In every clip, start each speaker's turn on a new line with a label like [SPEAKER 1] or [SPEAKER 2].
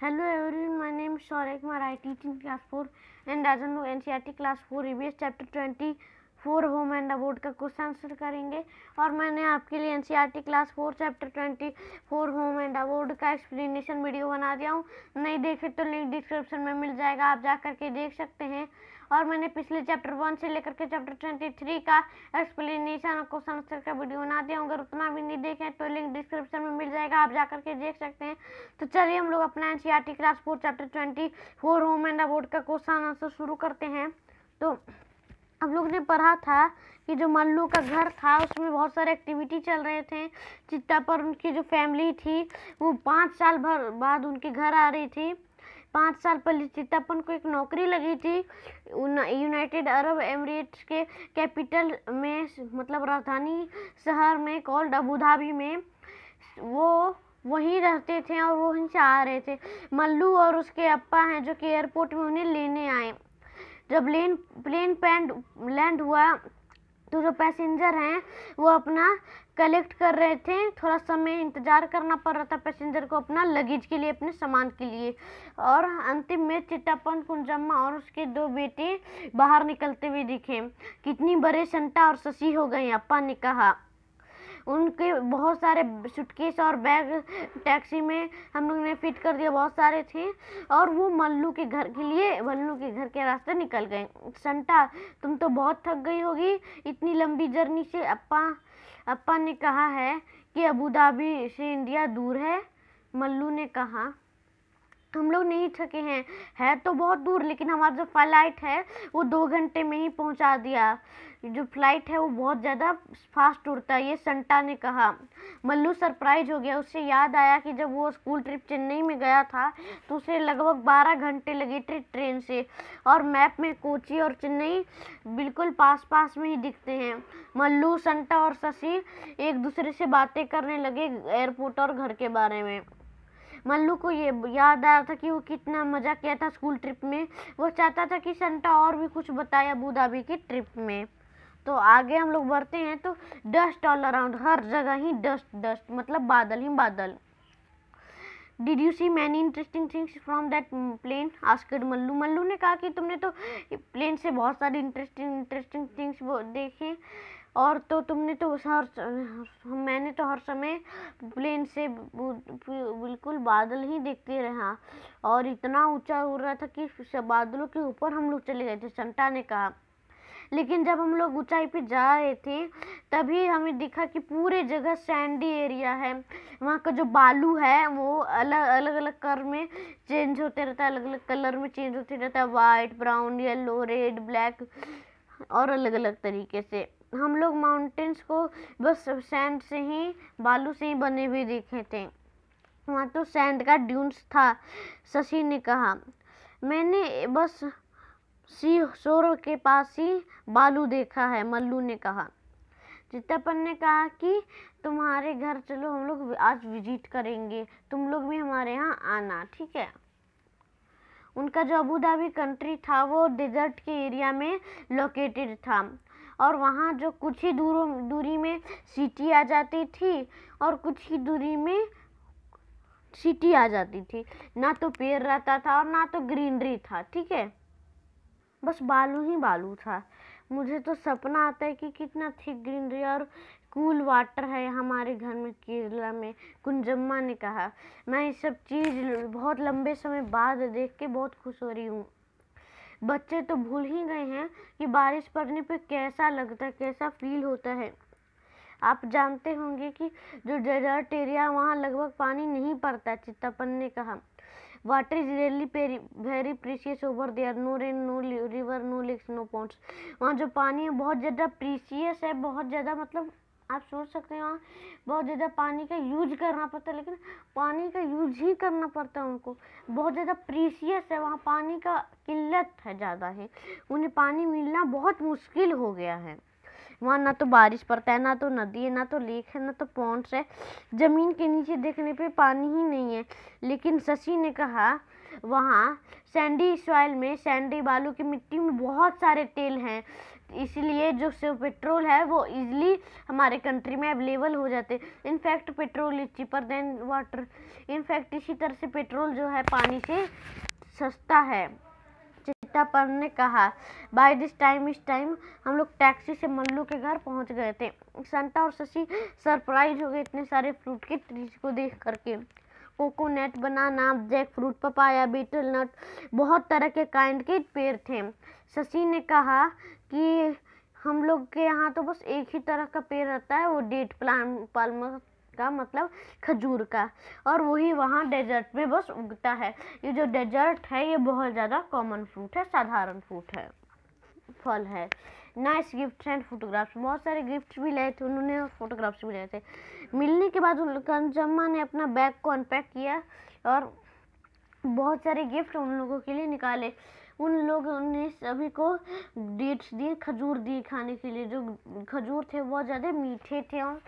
[SPEAKER 1] Hello everyone, my name is Shaurya Kumar. I teach in class 4 and as you know NCERT class 4 EVS chapter 24 home and about का question answer करेंगे। और मैंने आपके लिए NCERT class 4 chapter 24 home and about का explanation video बना दिया हूँ। नहीं देखे तो लिंक डिस्क्रिप्शन में मिल जाएगा, आप जा करके देख सकते हैं। और मैंने पिछले चैप्टर 1 से लेकर के चैप्टर 23 का एक्सप्लेनेशन और क्वेश्चन आंसर का वीडियो बना दिया हूँ। अगर उतना भी नहीं देखें तो लिंक डिस्क्रिप्शन में मिल जाएगा, आप जा करके देख सकते हैं। तो चलिए हम लोग अपना NCERT class 4 chapter 24 home and about का क्वेश्चन आंसर शुरू करते हैं। तो हम लोग ने पढ़ा था कि जो मल्लू का घर था उसमें बहुत सारे एक्टिविटी चल रहे थे। चित्ता पर उनकी जो फैमिली थी वो 5 साल भर बाद उनके घर आ रही थी। 5 साल पहले चित्तापन को एक नौकरी लगी थी यूनाइटेड अरब एमिरेट्स के कैपिटल में, मतलब राजधानी शहर में कॉल्ड अबू धाबी में। वो वहीं रहते थे और वो वहीं से आ रहे थे। मल्लू और उसके अप्पा हैं जो कि एयरपोर्ट में उन्हें लेने आए। जब प्लेन लैंड हुआ तो जो पैसेंजर हैं वो अपना कलेक्ट कर रहे थे। थोड़ा समय इंतजार करना पड़ रहा था पैसेंजर को अपना लगेज के लिए, अपने सामान के लिए। और अंतिम में चित्तापन, कुंजम्मा और उसके 2 बेटे बाहर निकलते हुए दिखे। कितनी बड़े संटा और शशि हो गए, अप्पा ने कहा। उनके बहुत सारे सूटकेस और बैग टैक्सी में हम लोग ने फिट कर दिया, बहुत सारे थे। और वो मल्लू के घर के रास्ते निकल गए। संटा, तुम तो बहुत थक गई होगी इतनी लंबी जर्नी से, अप्पा ने कहा है कि अबू धाबी से इंडिया दूर है। मल्लू ने कहा, हम लोग नहीं थके हैं, है तो बहुत दूर, लेकिन हमारा जो फ्लाइट है वो 2 घंटे में ही पहुंचा दिया। जो फ्लाइट है वो बहुत ज़्यादा फास्ट उड़ता है, ये संटा ने कहा। मल्लू सरप्राइज हो गया। उससे याद आया कि जब वो स्कूल ट्रिप चेन्नई में गया था तो उसे लगभग 12 घंटे लगे ट्रेन से, और मैप में कोची और चेन्नई बिल्कुल पास में ही दिखते हैं। मल्लू, संटा और शशि एक दूसरे से बातें करने लगे एयरपोर्ट और घर के बारे में। मल्लू को ये याद आया था कि वो कितना मज़ा किया था स्कूल ट्रिप में। वो चाहता था कि संटा और भी कुछ बताए अबू धाबी की ट्रिप में। तो आगे हम लोग बढ़ते हैं तो डस्ट ऑल अराउंड, हर जगह ही डस्ट मतलब बादल ही बादल। Did you see many interesting things from that plane, asked Mallu. Mallu ने कहा कि तुमने तो प्लेन से बहुत सारी इंटरेस्टिंग थिंग्स देखे, और तो तुमने तो मैंने तो हर समय प्लेन से बिल्कुल बादल ही देखते रहा, और इतना ऊंचा उड़ रहा था कि बादलों के ऊपर हम लोग चले गए थे, संटा ने कहा। लेकिन जब हम लोग ऊंचाई पे जा रहे थे तभी हमें दिखा कि पूरे जगह सैंडी एरिया है। वहाँ का जो बालू है वो अलग अलग कलर में चेंज होते रहता है, अलग अलग कलर में चेंज होते रहता है, white, brown, yellow, red, black, और अलग अलग तरीके से। हम लोग माउंटेन्स को बस सैंड से ही, बालू से ही बने हुए देखे थे। वहाँ तो सैंड का ड्यून्स था, शशि ने कहा। मैंने बस सी शोर के पास ही बालू देखा है, मल्लू ने कहा। चित्तापन ने कहा कि तुम्हारे घर चलो, हम लोग आज विजिट करेंगे, तुम लोग भी हमारे यहाँ आना, ठीक है। उनका जो अबू धाबी कंट्री था वो डेजर्ट के एरिया में लोकेटेड था, और वहाँ जो कुछ ही दूरी में सिटी आ जाती थी और कुछ ही दूरी में सिटी आ जाती थी। ना तो पेड़ रहता था और ना तो ग्रीनरी था, ठीक है, बस बालू ही बालू था। मुझे तो सपना आता है कि कितना थिक ग्रीनरी और कूल वाटर है हमारे घर में, केरला में, कुंजम्मा ने कहा। मैं ये सब चीज़ बहुत लंबे समय बाद देख के बहुत खुश हो रही हूँ। बच्चे तो भूल ही गए हैं कि बारिश पड़ने पे कैसा लगता है, कैसा फील होता है। आप जानते होंगे कि जो डेजर्ट एरिया वहाँ लगभग पानी नहीं पड़ता, चित्तापन ने कहा। Water is really very precious over there, no rain, no river, no lakes, no ponds. वहाँ जो पानी है बहुत ज़्यादा प्रीशियस है, बहुत ज़्यादा, मतलब आप सोच सकते हैं वहाँ बहुत ज़्यादा पानी का यूज करना पड़ता है, लेकिन पानी का यूज ही करना पड़ता है उनको। बहुत ज़्यादा प्रीशियस है, वहाँ पानी का किल्लत है, ज़्यादा है, उन्हें पानी मिलना बहुत मुश्किल हो गया है। वहाँ ना तो बारिश पड़ता है, ना तो नदी है, ना तो लेक है, ना तो पॉन्ड्स है। ज़मीन के नीचे देखने पे पानी ही नहीं है। लेकिन शशि ने कहा वहाँ सैंडी सॉइल में, सैंडी बालू की मिट्टी में बहुत सारे तेल हैं, इसलिए जो पेट्रोल है वो इजीली हमारे कंट्री में अवेलेबल हो जाते। In fact petrol is cheaper than water. In fact इसी तरह से पेट्रोल जो है पानी से सस्ता है। चित्तापन ने कहा। बाय दिस टाइम इस टाइम हम लोग टैक्सी से मल्लू के घर पहुंच गए थे। संता और शशि सरप्राइज हो गए इतने सारे फ्रूट के ट्रीज को देख करके। Coconut, banana, jackfruit, papaya, betel nut, बहुत तरह के काइंड के पेड़ थे। शशि ने कहा कि हम लोग के यहाँ तो बस एक ही तरह का पेड़ रहता है, वो डेट पाल्म का मतलब खजूर का, और वही वहाँ डेजर्ट में बस उगता है। ये जो डेजर्ट है ये बहुत ज़्यादा कॉमन फ्रूट है, साधारण फ्रूट है, फल है। नाइस गिफ्ट एंड फोटोग्राफ्स, बहुत सारे गिफ्ट भी लाए थे उन्होंने और फोटोग्राफ्स भी लाए थे। मिलने के बाद कंचम्मा ने अपना बैग को अनपैक किया और बहुत सारे गिफ्ट उन लोगों के लिए निकाले। उन लोगों ने सभी को डेट्स दिए, खजूर दिए खाने के लिए। जो खजूर थे बहुत ज़्यादा मीठे थे और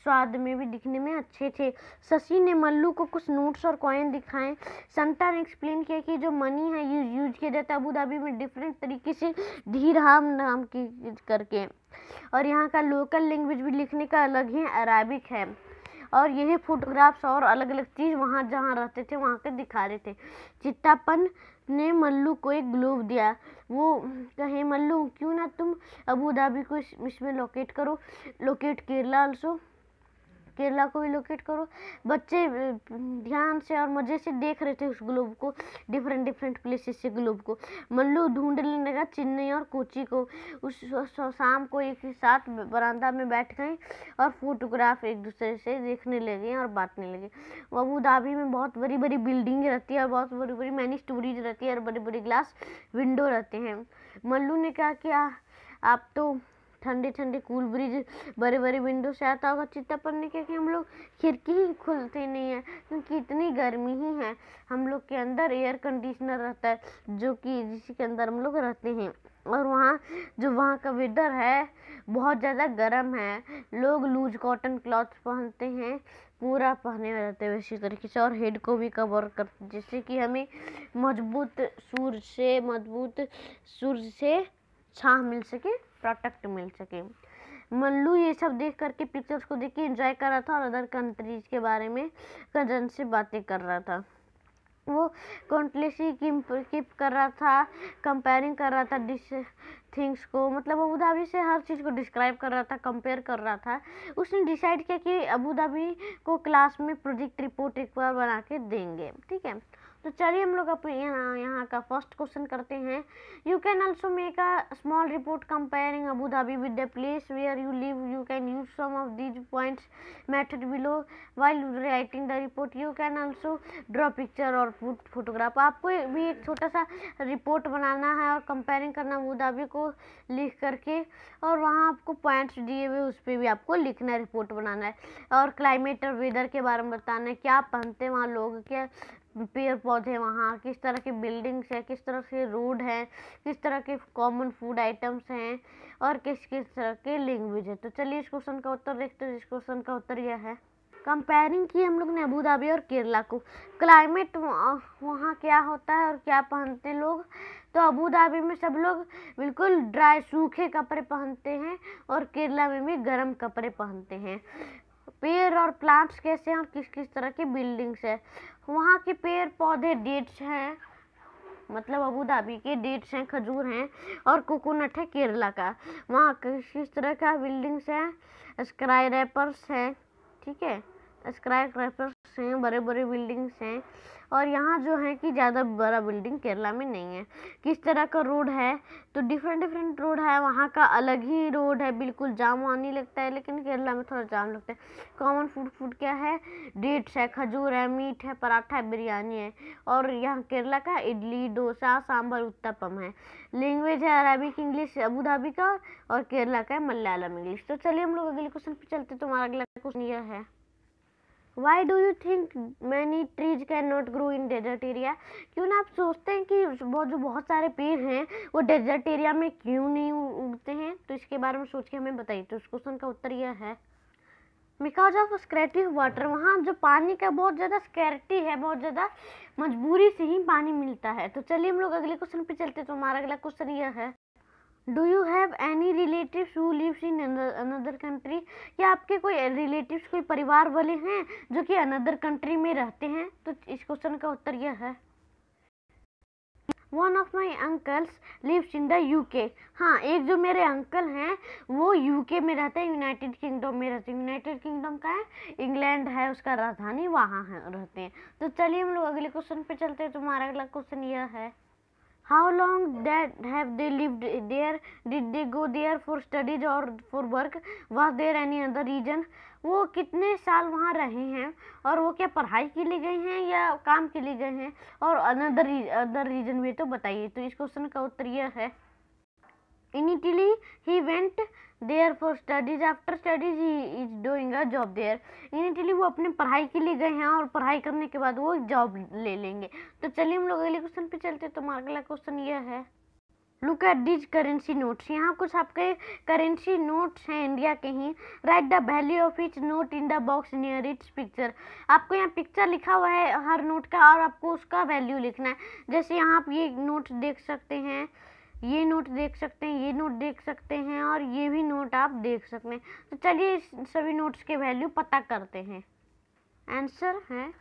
[SPEAKER 1] स्वाद में भी दिखने में अच्छे थे। शशि ने मल्लू को कुछ नोट्स और कॉइन दिखाए। संता ने एक्सप्लेन किया कि जो मनी है यूज किया जाता है अबू धाबी में डिफरेंट तरीके से, धीरहाम नाम की करके, और यहाँ का लोकल लैंग्वेज भी लिखने का अलग ही अराबिक है। और यही फोटोग्राफ्स और अलग अलग चीज़ वहाँ जहाँ रहते थे वहाँ के दिखा रहे थे। चित्तापन ने मल्लू को एक ग्लोब दिया। वो कहे, मल्लू क्यों ना तुम अबू धाबी को इसमें लोकेट करो, लोकेट केरला ऑल्सो, केरला को भी लोकेट करो। बच्चे ध्यान से और मज़े से देख रहे थे उस ग्लोब को, डिफरेंट प्लेसेस से ग्लोब को। मल्लू ढूंढने लगा चेन्नई और कोची को। उस शाम को एक ही साथ बरामदा में बैठ गए और फोटोग्राफ एक दूसरे से देखने लगे और बांटने लगे। अबू धाबी में बहुत बड़ी बड़ी बिल्डिंग रहती है और बहुत बड़ी बड़ी मैनी स्टोरीज रहती है और बड़ी बड़ी ग्लास विंडो रहते हैं। मल्लू ने कहा कि आप तो ठंडे कूल ब्रिज बड़े बड़े विंडो से आता होगा। चित्तापन ने कहा कि हम लोग खिड़की ही खोलते नहीं है क्योंकि इतनी गर्मी ही है। हम लोग के अंदर एयर कंडीशनर रहता है जो कि जिसके अंदर हम लोग रहते हैं, और वहाँ का वेदर है बहुत ज़्यादा गर्म है। लोग लूज कॉटन क्लॉथ पहनते हैं, पूरा पहने हुए रहते हैं वैसी तरीके से, और हेड को भी कवर करते जिससे कि हमें मजबूत सूर्य से छांव मिल सके, प्रोटेक्ट मिल सके। मल्लू ये सब देख करके पिक्चर्स को देख के एंजॉय कर रहा था और अदर कंट्रीज के बारे में कजन से बातें कर रहा था। वो कॉन्टलेसी कीप कर रहा था, कंपेयरिंग कर रहा था थिंग्स को, मतलब अबू धाबी से हर चीज़ को डिस्क्राइब कर रहा था, कंपेयर कर रहा था। उसने डिसाइड किया कि अबू धाबी को क्लास में प्रोजेक्ट रिपोर्ट एक बार बना के देंगे। ठीक है, तो चलिए हम लोग अपने यहाँ का फर्स्ट क्वेश्चन करते हैं। You can also make a small report comparing Abu Dhabi with the place where you live. You can use some of these points method below while writing the report. You can also draw picture और photograph. आपको भी एक छोटा सा report बनाना है और comparing करना Abu Dhabi को लिख करके, और वहाँ आपको पॉइंट्स दिए हुए उस पर भी आपको लिखना है, रिपोर्ट बनाना है, और क्लाइमेट और वेदर के बारे में बताना है, क्या पहनते हैं वहाँ लोग, क्या पेड़ पौधे वहाँ, किस तरह की बिल्डिंग्स है, किस तरह से रोड है, किस तरह के कॉमन फूड आइटम्स हैं, और किस किस तरह के लैंग्वेज है। तो चलिए इस क्वेश्चन का उत्तर देखते हैं। इस क्वेश्चन का उत्तर यह है, कंपेयरिंग की हम लोग ने अबू धाबी और केरला को। क्लाइमेट वहाँ क्या होता है और क्या पहनते हैं लोग, तो अबू धाबी में सब लोग बिल्कुल ड्राई सूखे कपड़े पहनते हैं और केरला में भी गर्म कपड़े पहनते हैं। पेड़ और प्लांट्स कैसे हैं और किस किस तरह की बिल्डिंग्स है। वहाँ के पेड़ पौधे डेट्स हैं, मतलब अबू धाबी के डेट्स हैं, खजूर हैं, और कोकोनट है केरला का। वहाँ किस तरह का बिल्डिंग्स हैं, स्काई रैपर्स हैं, ठीक है, स्काई रैपर्स हैं, बड़े बड़े बिल्डिंग्स हैं, और यहाँ जो है कि ज़्यादा बड़ा बिल्डिंग केरला में नहीं है। किस तरह का रोड है, तो डिफरेंट रोड है, वहाँ का अलग ही रोड है, बिल्कुल जाम आने लगता है, लेकिन केरला में थोड़ा जाम लगता है। कॉमन फूड क्या है, डेट्स है, खजूर है, मीट है, पराठा है, बिरयानी है, और यहाँ केरला का इडली, डोसा, सांभर, उत्तपम है। लैंग्वेज है अरबिक इंग्लिश अबू धाबी का, और केरला का है मलयालम इंग्लिश। तो चलिए हम लोग अगले क्वेश्चन पे चलते। तुम्हारा अगला क्वेश्चन यह है, Why do you think many trees cannot grow in desert area? क्यों ना आप सोचते हैं कि बहुत सारे पेड़ हैं वो डेजर्ट एरिया में क्यों नहीं उगते हैं, तो इसके बारे में सोच के हमें बताइए। तो इस क्वेश्चन का उत्तर यह है, because of scarcity of water. वहाँ जो पानी का बहुत ज़्यादा स्कैर्सिटी है, बहुत ज़्यादा मजबूरी से ही पानी मिलता है। तो चलिए हम लोग अगले क्वेश्चन पे चलते। तो हमारा अगला क्वेश्चन यह है, do you have any relatives who lives in another country? क्या आपके कोई रिलेटिव्स, कोई परिवार वाले हैं जो कि अनदर कंट्री में रहते हैं? तो इस क्वेश्चन का उत्तर यह है one of my uncles lives in the UK. हाँ, एक जो मेरे अंकल हैं वो यूके में रहते हैं, यूनाइटेड किंगडम में रहते हैं। यूनाइटेड किंगडम का है, इंग्लैंड है उसका राजधानी, वहाँ है रहते हैं। तो चलिए हम लोग अगले क्वेश्चन पे चलते हैं। तुम्हारा अगला क्वेश्चन यह है How long that have they lived there? Did they go there for studies or for work? Was there any other reason? वो कितने साल वहाँ रहे हैं और वो क्या पढ़ाई के लिए गए हैं या काम के लिए गए हैं, और अदर रीजन भी तो बताइए। तो इस क्वेश्चन का उत्तर यह है Initially he went there for studies. After studies he is doing a job there. Initially वो अपने पढ़ाई के लिए गए हैं और पढ़ाई करने के बाद वो जॉब ले लेंगे। तो चलिए हम लोग अगले क्वेश्चन पे चलते हैं। तो हमारा अगला क्वेश्चन यह है look at this currency notes. यहाँ कुछ आपके करेंसी नोट्स हैं इंडिया के ही। Write the value of each note in the box near its picture. आपको यहाँ पिक्चर लिखा हुआ है हर नोट का और आपको उसका वैल्यू लिखना है। जैसे यहाँ आप ये नोट देख सकते हैं, ये नोट देख सकते हैं, ये नोट देख सकते हैं और ये भी नोट आप देख सकते हैं। तो चलिए सभी नोट्स के वैल्यू पता करते हैं। आंसर है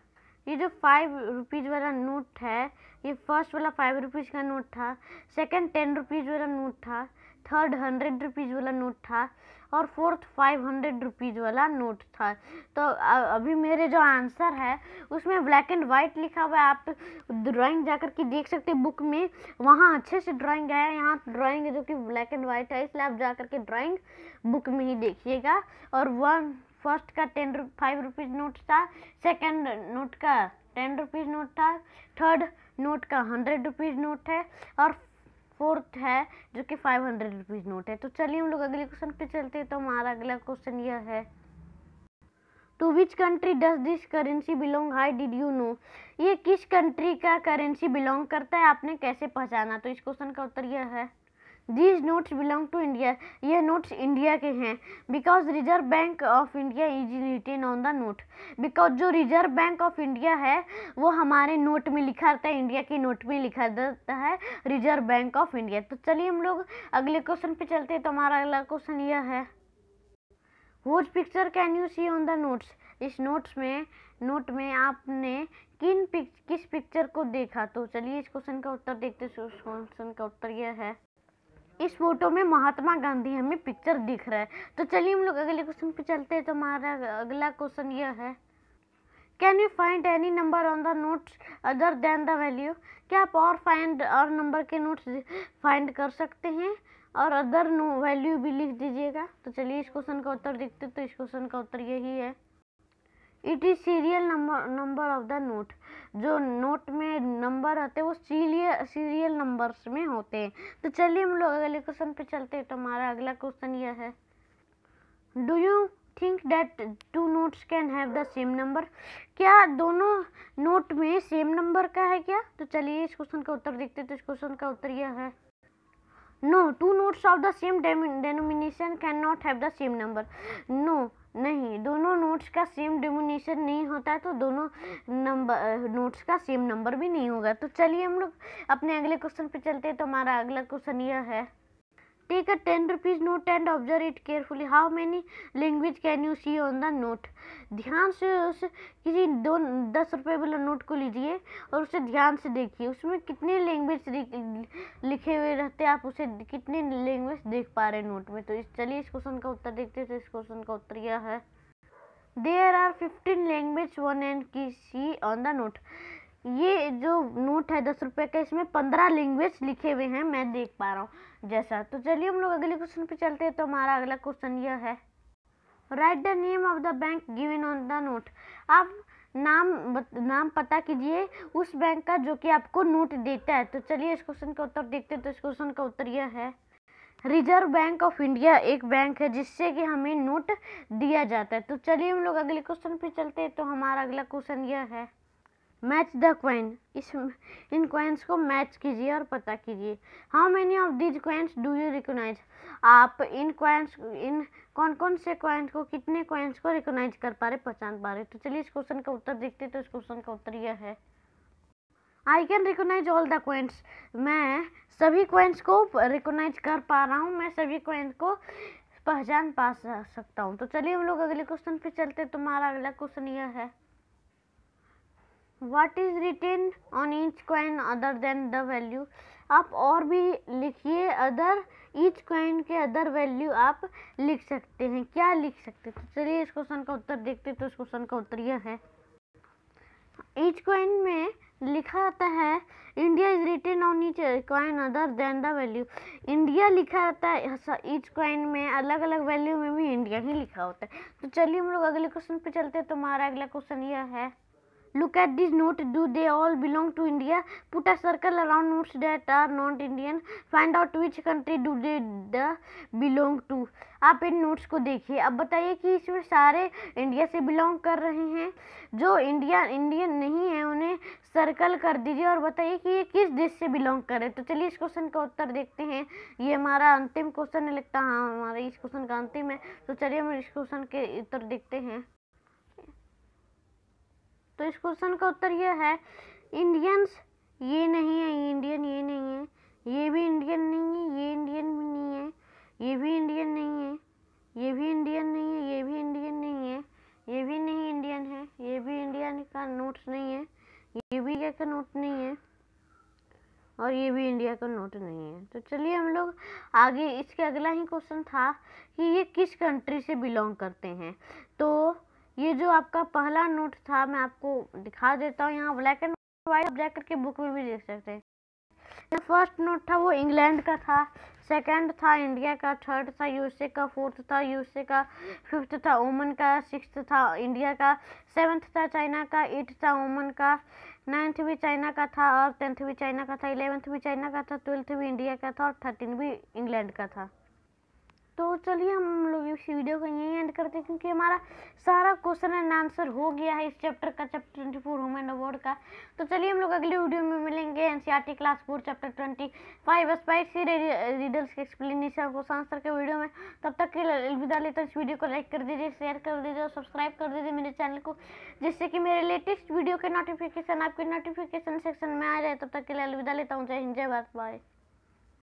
[SPEAKER 1] ये जो 5 रुपीज़ वाला नोट है, ये फर्स्ट वाला 5 रुपीज़ का नोट था, सेकंड 10 रुपीज़ वाला नोट था, थर्ड 100 रुपीज़ वाला नोट था और फोर्थ 500 रुपीज़ वाला नोट था। तो अभी मेरे जो आंसर है उसमें ब्लैक एंड वाइट लिखा हुआ है। आप ड्राइंग जाकर के देख सकते हैं बुक में, वहाँ अच्छे से ड्राइंग है। यहाँ ड्राइंग है जो कि ब्लैक एंड वाइट है, इसलिए आप जाकर के ड्राइंग बुक में ही देखिएगा। और फर्स्ट का 5 रुपीज़ नोट था, सेकंड नोट का 10 रुपीज़ नोट था, थर्ड नोट का 100 रुपीज़ नोट है और फोर्थ है जो कि 500 रुपीज़ नोट है। तो चलिए हम लोग अगले क्वेश्चन पे चलते हैं। तो हमारा अगला क्वेश्चन यह है to which country does this currency belong? Hi did you know? ये किस कंट्री का करेंसी बिलोंग करता है, आपने कैसे पहचाना? तो इस क्वेश्चन का उत्तर यह है These notes belong to India. ये नोट्स इंडिया के हैं। Because Reserve Bank of India is written on the note. Because जो रिजर्व बैंक ऑफ इंडिया है वो हमारे नोट में लिखा रहता है, इंडिया के नोट में लिखा रहता है रिजर्व बैंक ऑफ इंडिया। तो चलिए हम लोग अगले क्वेश्चन पे चलते हैं। तो हमारा अगला क्वेश्चन यह है what picture can you see on the notes? इस नोट में आपने किस पिक्चर को देखा? तो चलिए इस क्वेश्चन का उत्तर देखते हैं। इस क्वेश्चन का उत्तर यह है इस फोटो में महात्मा गांधी हमें पिक्चर दिख रहा है। तो चलिए हम लोग अगले क्वेश्चन पे चलते हैं। तो हमारा अगला क्वेश्चन यह है can you find any number on the notes other than the value? क्या आप और नंबर के नोट्स फाइंड कर सकते हैं और अदर वैल्यू भी लिख दीजिएगा? तो चलिए इस क्वेश्चन का उत्तर देखते हैं। तो इस क्वेश्चन का उत्तर यही है it is serial number of the note. जो नोट में नंबर आते हैं वो सीरियल नंबर्स में होते हैं। तो चलिए हम लोग अगले क्वेश्चन पे चलते हैं। तो हमारा अगला क्वेश्चन यह है do you think that two notes can have the same number? क्या दोनों नोट में सेम नंबर का है क्या? तो चलिए इस क्वेश्चन का उत्तर देखते हैं। तो इस क्वेश्चन का उत्तर यह है no, two notes of the same denomination can not have the same number. No, नहीं, दोनों नोट्स का सेम डिनोमिनेशन नहीं होता है तो दोनों नोट्स का सेम नंबर भी नहीं होगा। तो चलिए हम लोग अपने अगले क्वेश्चन पे चलते हैं। तो हमारा अगला क्वेश्चन यह है take a 10 rupees note and observe it carefully. How many language can you see on the note? ध्यान से उस किसी 10 रुपये वाला नोट को लीजिए और उसे ध्यान से देखिए, उसमें कितने लैंग्वेज लिखे हुए रहते हैं, आप उसे कितने लैंग्वेज देख पा रहे हैं नोट में। तो चलिए इस क्वेश्चन का उत्तर देखते हैं। तो इस क्वेश्चन का उत्तर यह है there are 15 language one and key see on the note. ये जो नोट है 10 रुपये का, इसमें 15 लैंग्वेज लिखे हुए हैं, मैं देख पा रहा हूँ जैसा। तो चलिए हम लोग अगले क्वेश्चन पे चलते हैं। तो हमारा अगला क्वेश्चन यह है right the name of the bank given on the note. आप नाम पता कीजिए उस बैंक का जो कि आपको नोट देता है। तो चलिए इस क्वेश्चन का उत्तर देखते हैं। तो इस क्वेश्चन का उत्तर यह है रिजर्व बैंक ऑफ इंडिया एक बैंक है जिससे कि हमें नोट दिया जाता है। तो चलिए हम लोग अगले क्वेश्चन पे चलते हैं। तो हमारा अगला क्वेश्चन यह है मैच द कॉइन। इन कॉइन्स को मैच कीजिए और पता कीजिए। How many of these coins do you recognise? आप इन कौन से कॉइन्स को, कितने कॉइन्स को रिकॉग्नाइज कर पा रहे, पहचान पा रहे? तो चलिए इस क्वेश्चन का उत्तर देखते हैं। तो इस क्वेश्चन का उत्तर यह है I can recognise all the coins, मैं सभी क्वेंट्स को रिकोगनाइज कर पा रहा हूँ, मैं सभी क्वेंट्स को पहचान पा सकता हूँ। तो चलिए हम लोग अगले क्वेश्चन पे चलते। तुम्हारा अगला क्वेश्चन यह है, what is written on each coin other than the value. आप और भी लिखिए, अदर ईच कॉइन के अदर वैल्यू आप लिख सकते हैं, क्या लिख सकते हैं। तो चलिए इस क्वेश्चन का उत्तर देखते हैं। तो इस क्वेश्चन का उत्तर यह है, ईच कॉइन में लिखा आता है India is written on each coin other than the value. India लिखा रहता है ईच कॉइन में, अलग अलग वैल्यू में भी इंडिया ही लिखा होता है। तो चलिए हम लोग अगले क्वेश्चन पे चलते हैं। तुम्हारा अगला क्वेश्चन यह है, look at these notes, do they all belong to India? Put a circle around notes that are not Indian, find out which country do they belong to। आप इन नोट्स को देखिए, अब बताइए कि इसमें सारे इंडिया से बिलोंग कर रहे हैं, जो इंडियन नहीं है उन्हें सर्कल कर दीजिए और बताइए कि ये किस देश से बिलोंग करे। तो चलिए इस क्वेश्चन का उत्तर देखते हैं। ये हमारा अंतिम क्वेश्चन है, लगता है हाँ हमारा इस क्वेश्चन का अंतिम है। तो चलिए हम इस क्वेश्चन के उत्तर देखते हैं। तो इस क्वेश्चन का उत्तर यह है, इंडियंस ये नहीं है, इंडियन ये नहीं है, ये भी इंडियन नहीं है, ये इंडियन भी नहीं है, ये भी इंडियन नहीं है, ये भी इंडियन नहीं है, ये भी इंडियन नहीं है, ये भी नहीं इंडियन है, ये भी इंडियन का नोट्स नहीं है, ये भी इंडिया का नोट नहीं है और ये भी इंडिया का नोट नहीं है। तो चलिए हम लोग आगे, इसके अगला ही क्वेश्चन था कि ये किस कंट्री से बिलोंग करते हैं। तो ये जो आपका पहला नोट था मैं आपको दिखा देता हूँ, यहाँ ब्लैक एंड व्हाइट, आप जाकर के बुक में भी देख सकते हैं। फर्स्ट नोट था वो इंग्लैंड का था, सेकंड था इंडिया का, थर्ड था यूएसए का, फोर्थ था यूएसए का, फिफ्थ था ओमन का, सिक्स्थ था इंडिया का, सेवन्थ था चाइना का, एट्थ था ओमन का, नाइन्थ भी चाइना का था और 10th भी चाइना का था, 11th भी चाइना का था, 12th भी इंडिया का था और 13 भी इंग्लैंड का था। तो चलिए हम लोग इस वीडियो को यहीं एंड करते हैं, क्योंकि हमारा सारा क्वेश्चन एंड आंसर हो गया है इस चैप्टर का, चैप्टर 24 होम एंड अवार्ड का। तो चलिए हम लोग अगले वीडियो में मिलेंगे NCERT class 4 chapter 25 spicy riddles के एक्सप्लेनेशन को आंसर के वीडियो में। तब तक के लिए अलविदा लेता हूं। इस वीडियो को लाइक कर दीजिए, शेयर कर दीजिए और सब्सक्राइब कर दीजिए मेरे चैनल को, जिससे कि मेरे लेटेस्ट वीडियो के नोटिफिकेशन आपके नोटिफिकेशन सेक्शन में आ जाए। तब तक के लिए अलविदा लेता हूँ। जय हिंद, जय भारत, बाय।